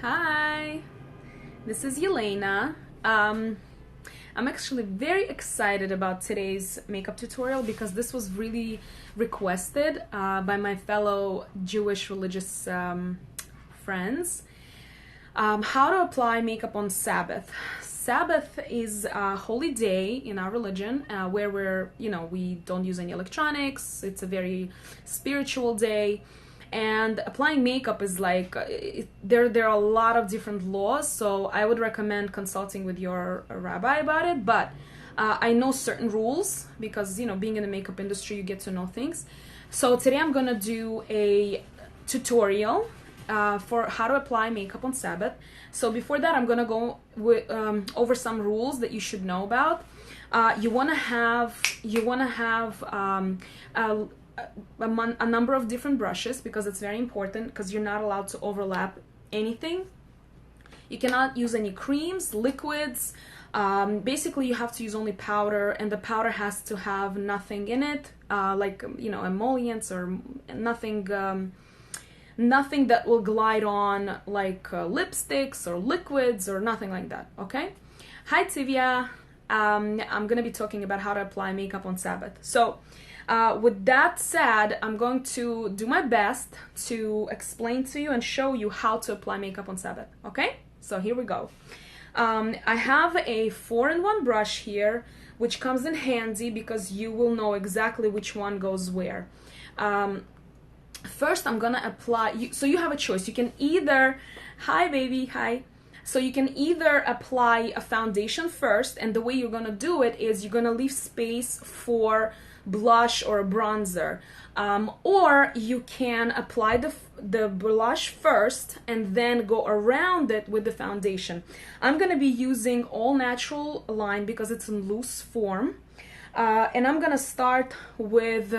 Hi, this is Yelena. I'm actually very excited about today's makeup tutorial because this was really requested by my fellow Jewish religious friends. How to apply makeup on Sabbath. Sabbath is a holy day in our religion where we don't use any electronics. It's a very spiritual day. And applying makeup is like there are a lot of different laws, so I would recommend consulting with your rabbi about it. But I know certain rules because being in the makeup industry, you get to know things. So today I'm gonna do a tutorial for how to apply makeup on Sabbath. So before that, I'm gonna go over some rules that you should know about. You wanna have a number of different brushes because it's very important, because you're not allowed to overlap anything. You cannot use any creams, liquids. Basically you have to use only powder, and the powder has to have nothing in it, like emollients or nothing that will glide on, like lipsticks or liquids or nothing like that. Okay. Hi Tivia. I'm gonna be talking about how to apply makeup on Sabbath. So with that said, I'm going to do my best to explain to you and show you how to apply makeup on Sabbath, okay? So here we go. I have a 4-in-1 brush here, which comes in handy because you will know exactly which one goes where. First, I'm gonna apply, so you have a choice. You can either, hi baby, hi. So you can either apply a foundation first, and the way you're gonna do it is you're gonna leave space for blush or a bronzer, or you can apply the blush first and then go around it with the foundation. I'm going to be using all natural line because it's in loose form, and I'm going to start with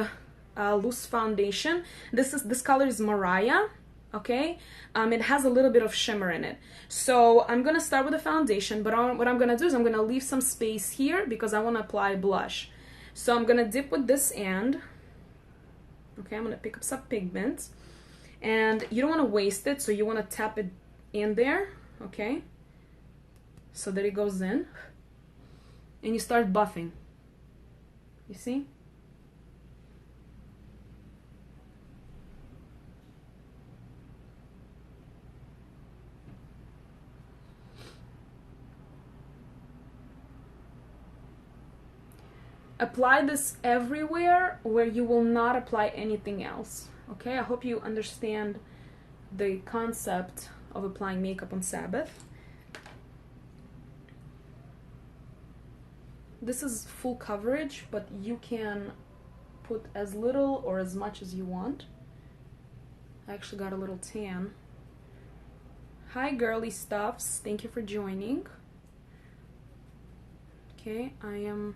loose foundation. This color is Mariah. Okay, it has a little bit of shimmer in it. So I'm gonna start with the foundation, but what I'm gonna do is I'm gonna leave some space here because I want to apply blush. So I'm gonna dip with this end. Okay, I'm gonna pick up some pigment, and you don't want to waste it, so you want to tap it in there, okay, so that it goes in, and you start buffing. You see? Apply this everywhere where you will not apply anything else. Okay, I hope you understand the concept of applying makeup on Sabbath. This is full coverage, but you can put as little or as much as you want. I actually got a little tan. Hi girly stuffs, thank you for joining. Okay, I am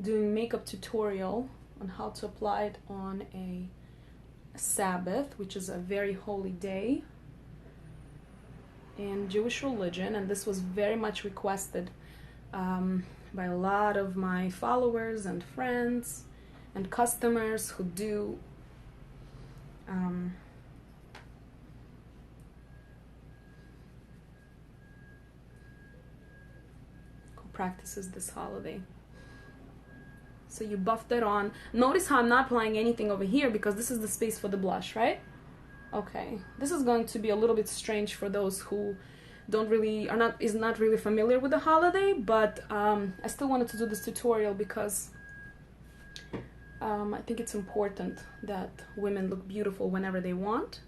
doing makeup tutorial on how to apply it on a Sabbath, which is a very holy day in Jewish religion, and this was very much requested by a lot of my followers and friends and customers who do who practices this holiday. So you buff that on. Notice how I'm not applying anything over here because this is the space for the blush, right? Okay, this is going to be a little bit strange for those who is not really familiar with the holiday, but I still wanted to do this tutorial because I think it's important that women look beautiful whenever they want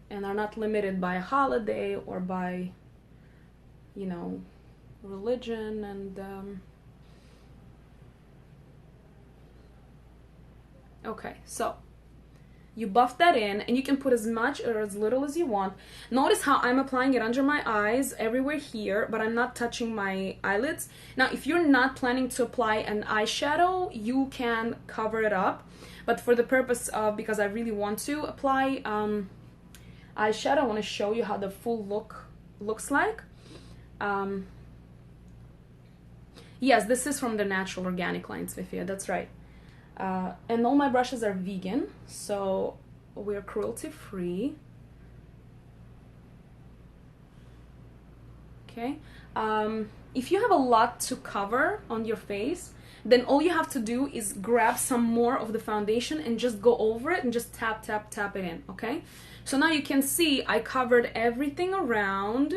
and are not limited by a holiday or by, religion and okay, so you buff that in, and you can put as much or as little as you want. Notice how I'm applying it under my eyes, everywhere here, but I'm not touching my eyelids. Now, if you're not planning to apply an eyeshadow, you can cover it up. But for the purpose of, because I really want to apply eyeshadow, I want to show you how the full look looks like. Yes, this is from the natural organic line, Svefia, that's right. And all my brushes are vegan, so we're cruelty free. okay? If you have a lot to cover on your face, then all you have to do is grab some more of the foundation and just go over it and just tap, tap, tap it in, okay? So now you can see I covered everything around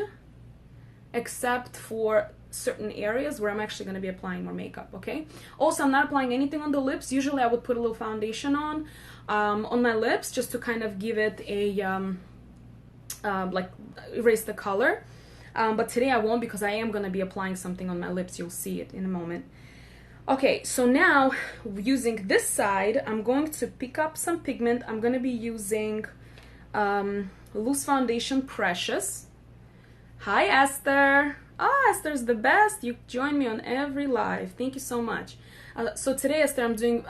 except for certain areas where I'm actually going to be applying more makeup, okay? Also, I'm not applying anything on the lips. Usually I would put a little foundation on my lips just to kind of give it a, like, erase the color. But today I won't, because I am going to be applying something on my lips. You'll see it in a moment. Okay, so now using this side, I'm going to pick up some pigment. I'm going to be using Loose Foundation Precious. Hi, Esther. Oh, Esther's the best. You join me on every live. Thank you so much. So today, Esther, I'm doing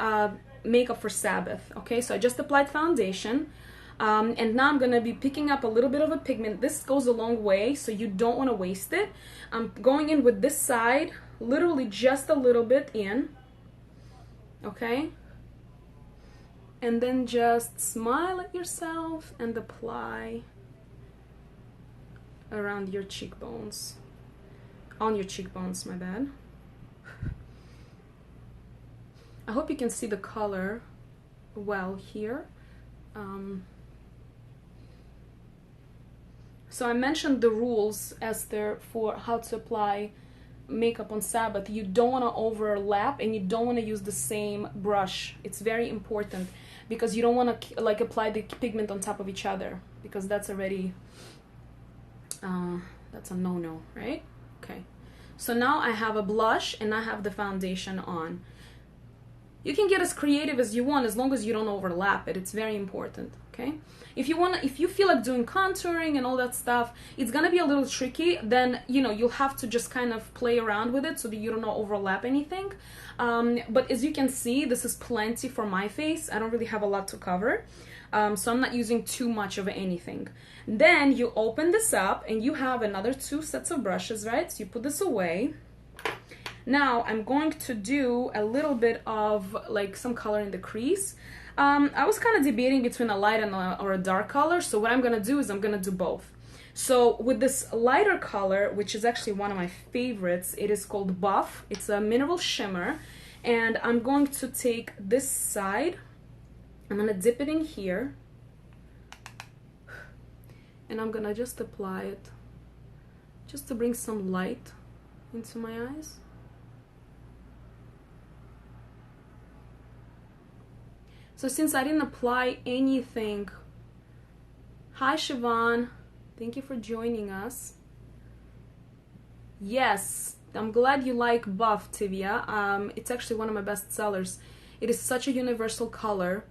makeup for Sabbath. Okay, so I just applied foundation. And now I'm going to be picking up a little bit of a pigment. This goes a long way, so you don't want to waste it. I'm going in with this side, literally just a little bit in. Okay? And then just smile at yourself and apply around your cheekbones. On your cheekbones, my bad. I hope you can see the color well here. So I mentioned the rules, Esther, for how to apply makeup on Sabbath. You don't want to overlap and you don't want to use the same brush. It's very important because you don't want to like apply the pigment on top of each other, because that's already that's a no-no, right? Okay, so now I have a blush and I have the foundation on. You can get as creative as you want as long as you don't overlap it. It's very important, okay? If you feel like doing contouring and all that stuff, it's gonna be a little tricky. Then, you know, you'll have to just kind of play around with it so that you don't overlap anything. But as you can see, this is plenty for my face. I don't really have a lot to cover. So I'm not using too much of anything. Then you open this up and you have another 2 sets of brushes, right? So you put this away. Now I'm going to do a little bit of like some color in the crease. I was kind of debating between a light and or a dark color. So what I'm going to do is I'm going to do both. So with this lighter color, which is actually one of my favorites, it is called Buff. It's a mineral shimmer. And I'm going to take this side. I'm going to dip it in here. And I'm going to just apply it just to bring some light into my eyes. So since I didn't apply anything, hi Siobhan, thank you for joining us. Yes, I'm glad you like Buff, Tivia. It's actually one of my best sellers. It is such a universal color.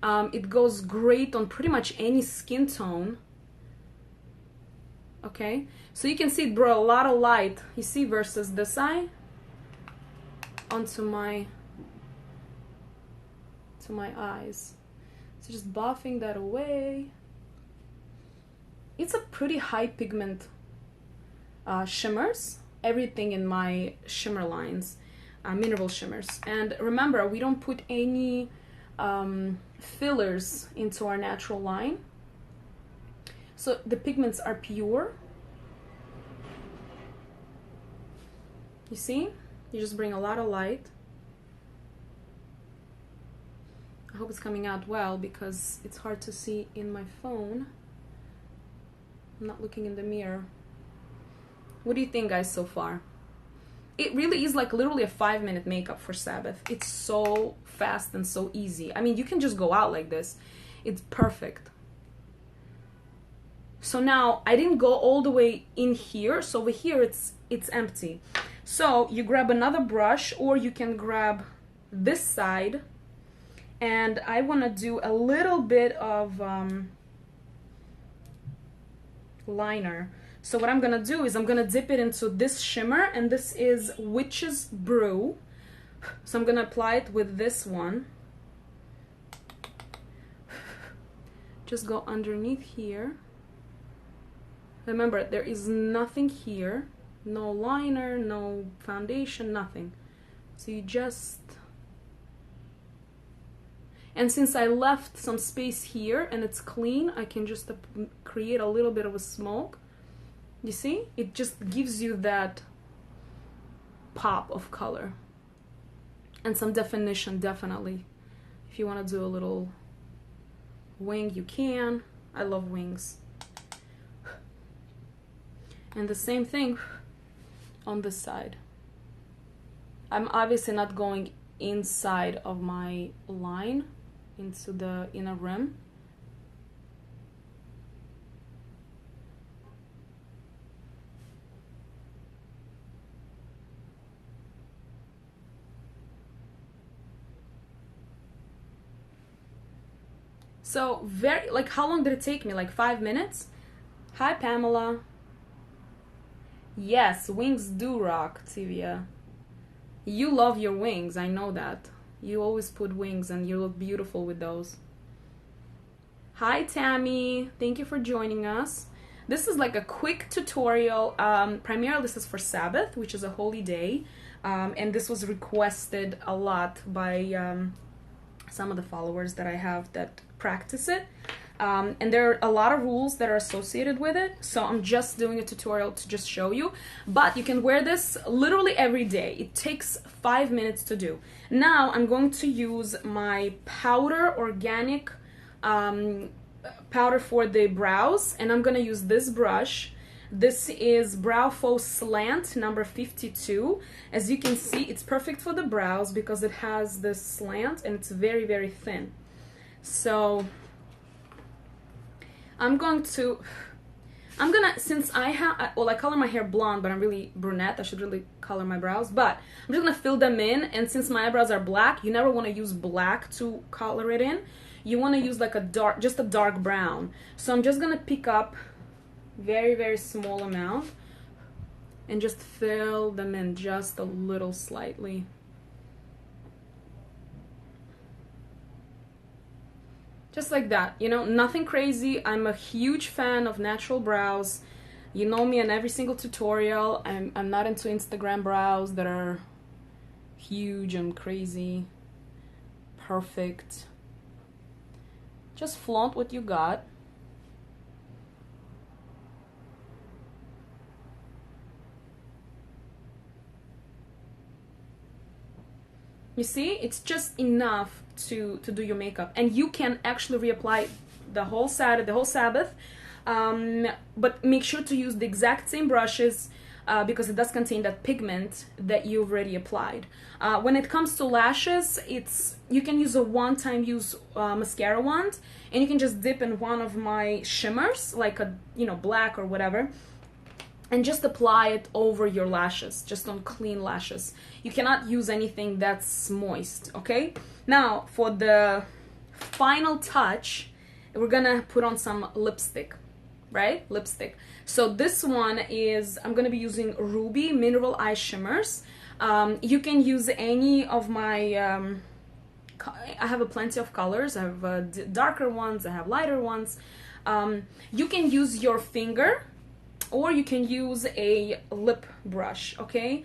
It goes great on pretty much any skin tone. Okay, so you can see it brought a lot of light, you see, versus this eye onto my eyes. So just buffing that away. It's a pretty high pigment shimmers. Everything in my shimmer lines, mineral shimmers. And remember, we don't put any fillers into our natural line. So the pigments are pure. You see? You just bring a lot of light. I hope it's coming out well because it's hard to see in my phone. I'm not looking in the mirror. What do you think, guys, so far? It really is like literally a 5-minute makeup for Sabbath. It's so fast and so easy. I mean, you can just go out like this. It's perfect. So now I didn't go all the way in here. So over here it's empty. So you grab another brush, or you can grab this side. And I want to do a little bit of liner. So what I'm going to do is I'm going to dip it into this shimmer, and this is Witch's Brew. So I'm going to apply it with this one. Just go underneath here. Remember, there is nothing here. No liner, no foundation, nothing. So you just... And since I left some space here and it's clean, I can just create a little bit of a smoke. You see? It just gives you that pop of color and some definition, definitely. If you want to do a little wing, you can. I love wings. And the same thing on this side. I'm obviously not going inside of my line into the inner rim. So very, like, how long did it take me? Like 5 minutes? Hi, Pamela. Yes, wings do rock, Tivia. You love your wings, I know that. You always put wings and you look beautiful with those. Hi, Tammy. Thank you for joining us. This is like a quick tutorial. Primarily, this is for Sabbath, which is a holy day. And this was requested a lot by some of the followers that I have that practice it. And there are a lot of rules that are associated with it, so I'm just doing a tutorial to just show you. But you can wear this literally every day. It takes 5 minutes to do. Now I'm going to use my powder organic powder for the brows, and I'm going to use this brush. This is Brow Faux Slant number 52. As you can see, it's perfect for the brows because it has this slant and it's very, very thin. So since I color my hair blonde, but I'm really brunette, I should really color my brows, but I'm just gonna fill them in. And since my eyebrows are black, you never want to use black to color it in. You want to use like just a dark brown. So I'm just gonna pick up very, very small amount and just fill them in just a little slightly. Just like that, you know, nothing crazy. I'm a huge fan of natural brows. You know me in every single tutorial. I'm not into Instagram brows that are huge and crazy. Perfect. Just flaunt what you got. You see, it's just enough to do your makeup, and you can actually reapply the whole Sabbath, but make sure to use the exact same brushes because it does contain that pigment that you've already applied. When it comes to lashes, you can use a one-time use mascara wand, and you can just dip in one of my shimmers, like a black or whatever, and just apply it over your lashes, just on clean lashes. You cannot use anything that's moist, okay? Now, for the final touch, we're gonna put on some lipstick, right? Lipstick. So this one is, I'm gonna be using Ruby Mineral Eye Shimmers. You can use any of my, I have plenty of colors. I have darker ones, I have lighter ones. You can use your finger, or you can use a lip brush, okay?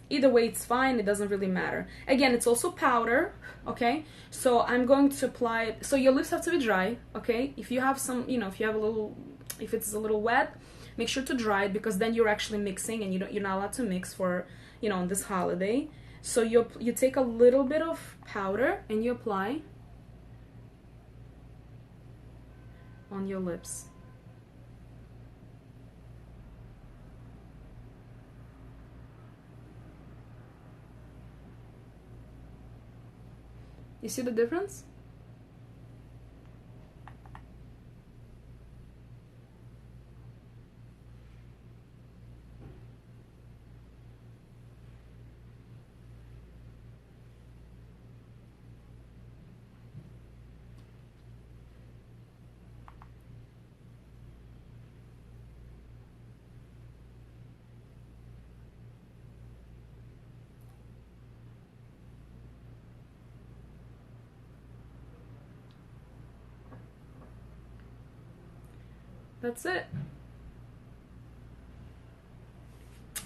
Either way, it's fine, it doesn't really matter. Again, it's also powder, okay? So I'm going to apply it, so your lips have to be dry, okay? If you have some, if it's a little wet, make sure to dry it, because then you're actually mixing, and you're not allowed to mix for, on this holiday. So you take a little bit of powder and you apply on your lips. You see the difference? That's it.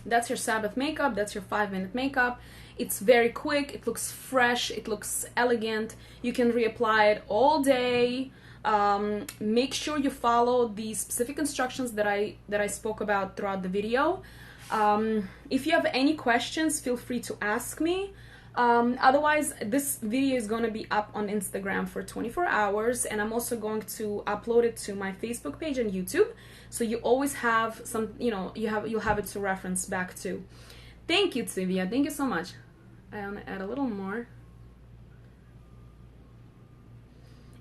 That's your Sabbath makeup. That's your 5-minute makeup. It's very quick. It looks fresh. It looks elegant. You can reapply it all day. Make sure you follow the specific instructions that I spoke about throughout the video. If you have any questions, feel free to ask me. Otherwise, this video is going to be up on Instagram for 24 hours, and I'm also going to upload it to my Facebook page and YouTube, so you always have some, you'll have it to reference back to. Thank you, Tivia. Thank you so much. I want to add a little more.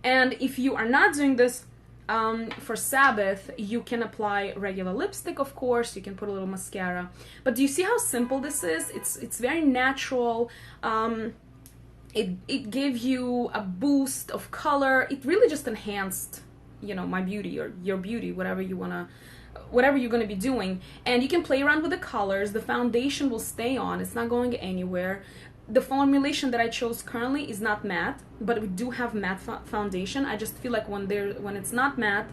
And if you are not doing this for Sabbath, you can apply regular lipstick, of course. You can put a little mascara. But do you see how simple this is? It's very natural. It gave you a boost of color. It really just enhanced, my beauty or your beauty, whatever you're gonna be doing. And you can play around with the colors. The foundation will stay on. It's not going anywhere. The formulation that I chose currently is not matte, but we do have matte foundation. I just feel like when it's not matte,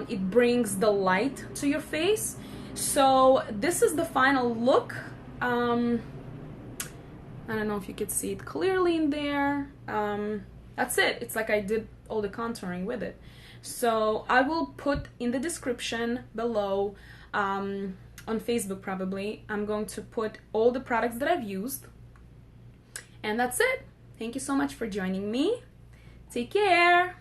it brings the light to your face. So this is the final look. I don't know if you could see it clearly in there. That's it. It's like I did all the contouring with it. So I will put in the description below, on Facebook probably, I'm going to put all the products that I've used. And that's it. Thank you so much for joining me. Take care.